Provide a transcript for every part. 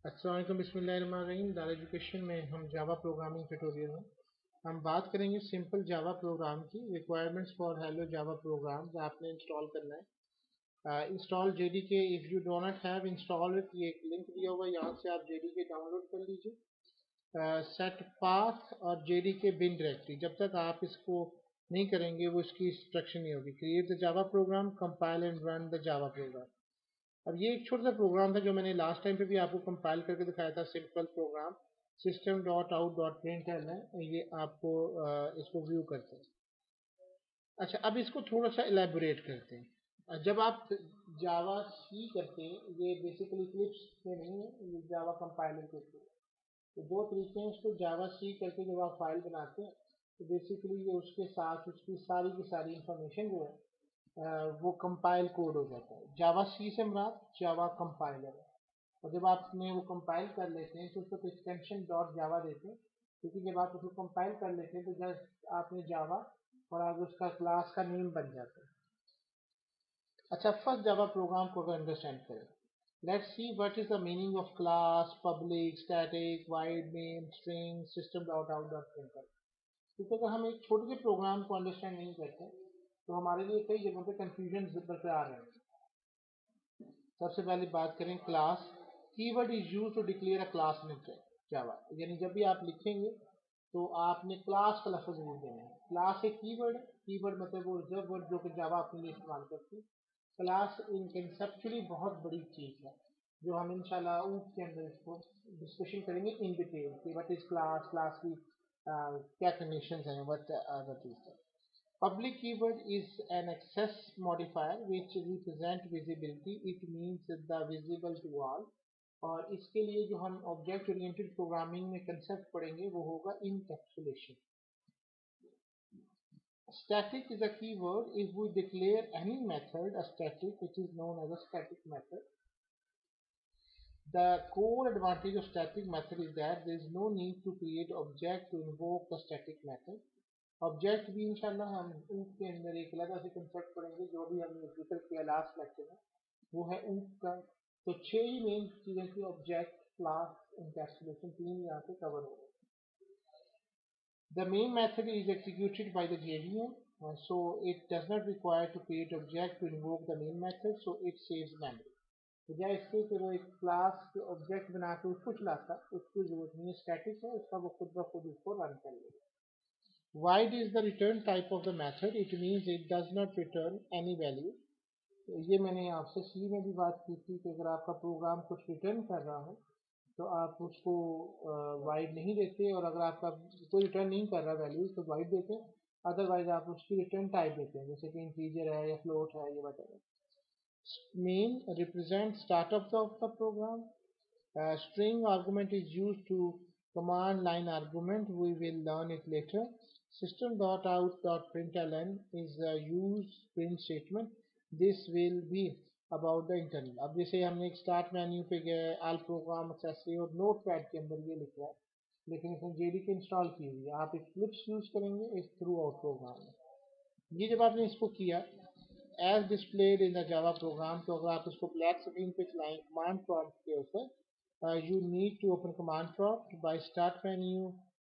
अस्सलाम वालेकुम बिस्मिल्लाहिर्रहमानिर्रहीम। दार एजुकेशन में हम जावा प्रोग्रामिंग ट्यूटोरियल में हम बात करेंगे सिंपल जावा प्रोग्राम की requirements for hello Java program जो आपने इंस्टॉल करना है। Install JDK if you do not have install it, ये एक लिंक दिया हुआ है, यहाँ से आप जेडीके डाउनलोड कर लीजिए। सेट पाथ और जेडीके बिन डायरेक्टरी, जब तक आप इसको नहीं करेंगे वो इसकी इंस्ट्रक्शन नहीं होगी। Create the Java programme, compile and run the Java programme. अब ये एक छोटा सा प्रोग्राम था जो मैंने लास्ट टाइम पे भी आपको कंपाइल करके दिखाया था। Simple program system dot out dot print है, ये आपको इसको व्यू करते हैं। अच्छा, अब इसको थोड़ा सा इलेबोरेट करते हैं। जब आप जावा सी करते हैं, ये बेसिकली क्लिप्स पे नहीं है, ये जावा कंपाइलर के थ्रू। तो दो तरीके हैं इसको जावा सी करके जब आप फाइल बनाते हैं तो बेसिकली ये उसके साथ उसकी सारी की सारी इंफॉर्मेशन जो है वो कंपाइल कोड हो जाता है। जावा सी से मुराद जावा कंपाइलर है। और जब आपने वो कंपाइल कर लेते हैं तो उसको एक्सटेंशन डॉट जावा देते हैं, क्योंकि जब आप उसको कंपाइल कर लेते हैं तो जस्ट आपने जावा और आगे उसका क्लास का नेम बन जाता है। अच्छा, फर्स्ट जावा प्रोग्राम को अगर अंडरस्टैंड करें, let's see what is the meaning of class, public, static, void, main, string, system dot out dot print. क्योंकि अगर हम एक छोटे से प्रोग्राम को अंडरस्टैंड नहीं करते तो हमारे लिए कई जगहों पे कंफ्यूजन बरकरार है। सबसे पहले बात करें class. Keyword is use to declare a class in Java, यानी जब भी आप लिखेंगे तो आपने क्लास का लफ्ज यूज देना है। क्लास एक कीवर्ड है, कीवर्ड मतलब वो रिजर्व वर्ड जो कि जावा अपने लिए इस्तेमाल करती है। क्लास इन कंसेप्चुअली बहुत बड़ी चीज है जो हम इंशाल्लाह ऊप के अंदर इसको डिस्कशन करेंगे इन डिटेल कि व्हाट इज क्लास, क्लास की क्या कंडीशन है, व्हाट अदर चीज है। Public keyword is an access modifier which represent visibility. It means the visible to all. और इसके लिए जो हम ऑब्जेक्ट ओरिएंटेड प्रोग्रामिंग में कंसेप्ट पढ़ेंगे वो होगा encapsulation. Static is a keyword if we declare any method a static, which is known as a static method. The core advantage of static method is that there is no need to create object to invoke the static method. Object भी इंशाल्लाह हम ऊप के अंदर एक अलग से concept पढ़ेंगे जो भी हमने जिक्र किया लास्ट लेक्चर में, वो है ऊप का। तो छह ही मेन चीजें थी, ऑब्जेक्ट, क्लास, इनकैप्सुलेशन, तीन यहाँ पे कवर हो गए। The main method is executed by the JVM, so it does not require to create object to invoke the main method, so it saves memory। बजाय इसके कि वो एक क्लास के ऑब्जेक्ट बना के उसको चलाता, उसकी जरूरत नहीं है, स्टैटिक है उसका, वो खुद ब खुद उसको रन कर लेगा। Void is the return type of the method. It means it does not return any value. तो ये मैंने आपसे सी में भी बात की थी कि अगर आपका प्रोग्राम कुछ रिटर्न कर रहा हो तो आप उसको वाइड नहीं देते, और अगर आपका कोई रिटर्न नहीं कर रहा वैल्यू तो वाइड देते हैं। अदरवाइज आप उसकी रिटर्न टाइप देते हैं, जैसे कि इंटीजर है या फ्लोट है, ये बताइए। Main represent startup of the program. String argument is used to command line argument. We will learn it later. System.out.println is a use print statement. This will be about the internal. अब जैसे हमने एक start menu पे गए, आल programme accessory और note pad के अंदर ये लिख रहा है, लेकिन इसमें जेडीके इंस्टॉल की हुई है। आप इक्लिप्स यूज करेंगे इस थ्रू आउट प्रोग्राम में। ये जब आपने इसको किया as displayed in the Java program, तो अगर आप इसको ब्लैक स्क्रीन पे चलाएं कमांड प्रॉम्प्ट के ऊपर, you need to open command prompt by start menu,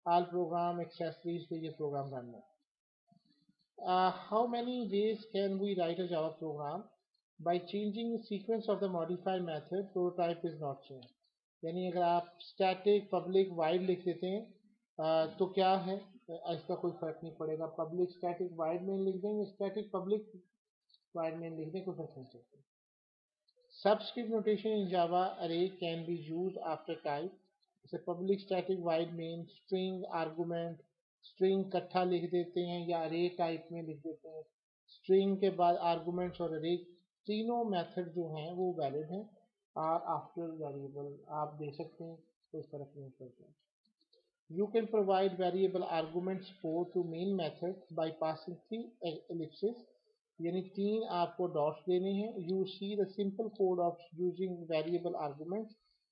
all program accessories पे ये प्रोग्राम रन है। How many ways can we write a Java program? By changing the sequence of the modified method, prototype is not changed। यानी अगर आप static, public, void लिख देते हैं तो क्या है, इसका कोई फर्क नहीं पड़ेगा। पब्लिक स्टैटिक वाइड में लिख देंगे, स्टैटिक पब्लिक वाइड में लिख देंगे, कोई फर्क नहीं पड़ेगा। Subscript notation in Java array can be used after type, जैसे public static void main, string argument, string इकट्ठा लिख देते हैं या array type में लिख देते हैं। string के बाद arguments और array तीनों मेथड जो हैं वो वैलिड हैं, और आफ्टर वेरिएबल आप दे सकते हैं, कोई फर्क नहीं पड़ता। You can provide variable argument support to main method by passing three ellipses, यानी तीन आपको डॉट्स देने हैं। You see the simple code of using variable arguments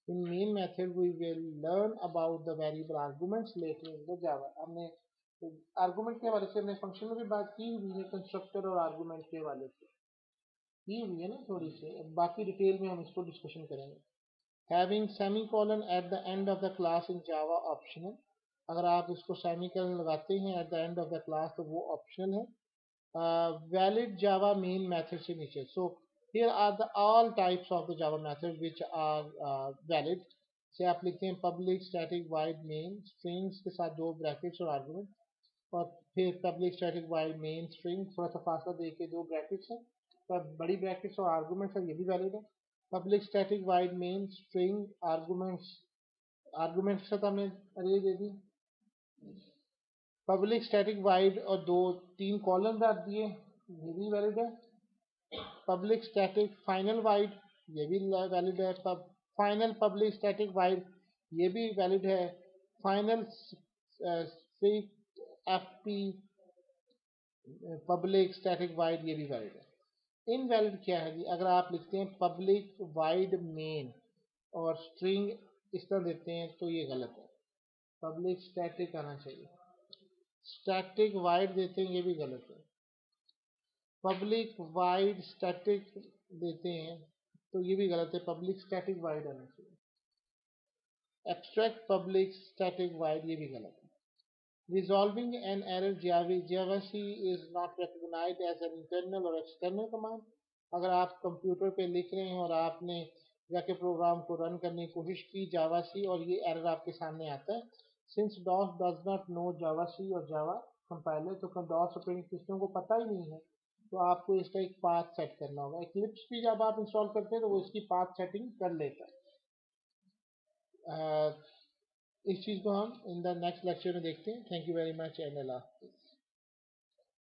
in main method. We will learn about the variable arguments later in the Java। हमने argument के हवाले से हमने फंक्शन में भी बात की हुई है, कंस्ट्रक्टर और आर्गुमेंट के हवाले से की हुई है ना थोड़ी सी, बाकी डिटेल में हम इसको डिस्कशन करेंगे। Having semicolon at the end of the class in Java optional, अगर आप इसको सेमीकोलन लगाते हैं at the end of the class तो वो ऑप्शनल है। वैलिड जावा मेन मेथड से नीचे, so here are the all types of the Java method which are valid. से आप लिखते हैं public static void main strings के साथ दो ब्रैकेट्स और आर्गुमेंट, और फिर public static void main string थोड़ा सा फासला दे के दो ब्रैकेट्स हैं, तब बड़ी ब्रैकेट्स और आर्गुमेंट्स है, ये भी वैलिड है। Public static void main string arguments, arguments के साथ हमने अरे दे दी, पब्लिक स्टैटिक वाइड और दो तीन कॉलम रख दिए, ये भी वैलिड है। पब्लिक स्टैटिक फाइनल वाइड, ये भी वैलिड है। फाइनल पब्लिक स्टैटिक वाइड, ये भी वैलिड है। Final F P public static wide, ये भी वैलिड है। इनवैलिड क्या है जी, अगर आप लिखते हैं पब्लिक वाइड मेन और स्ट्रिंग इस तरह देते हैं तो ये गलत है, पब्लिक स्टैटिक आना चाहिए। स्टैटिक वाइड देते हैं, ये भी गलत है। पब्लिक वाइड स्टैटिक देते हैं तो ये भी गलत है, पब्लिक स्टैटिक वाइड आना चाहिए। एब्स्ट्रैक्ट पब्लिक स्टैटिक वाइड, ये भी गलत है। Resolving an error JavaC is not recognized as an internal or external command। अगर आप कंप्यूटर पे लिख रहे हैं और आपने जाके प्रोग्राम को रन करने की कोशिश की जावासी और ये एरर आपके सामने आता है, since DOS does not know javac और जावा कंपाइलर, तो DOS ऑपरेटिंग सिस्टम को पता ही नहीं है, तो आपको इसका एक पाथ सेट करना होगा। इक्लिप्स भी जब आप इंस्टॉल करते हैं तो वो इसकी पाथ सेटिंग कर लेता है। इस चीज़ को हम इन द नेक्स्ट लेक्चर में देखते हैं। Thank you very much and Allah हाफिज़।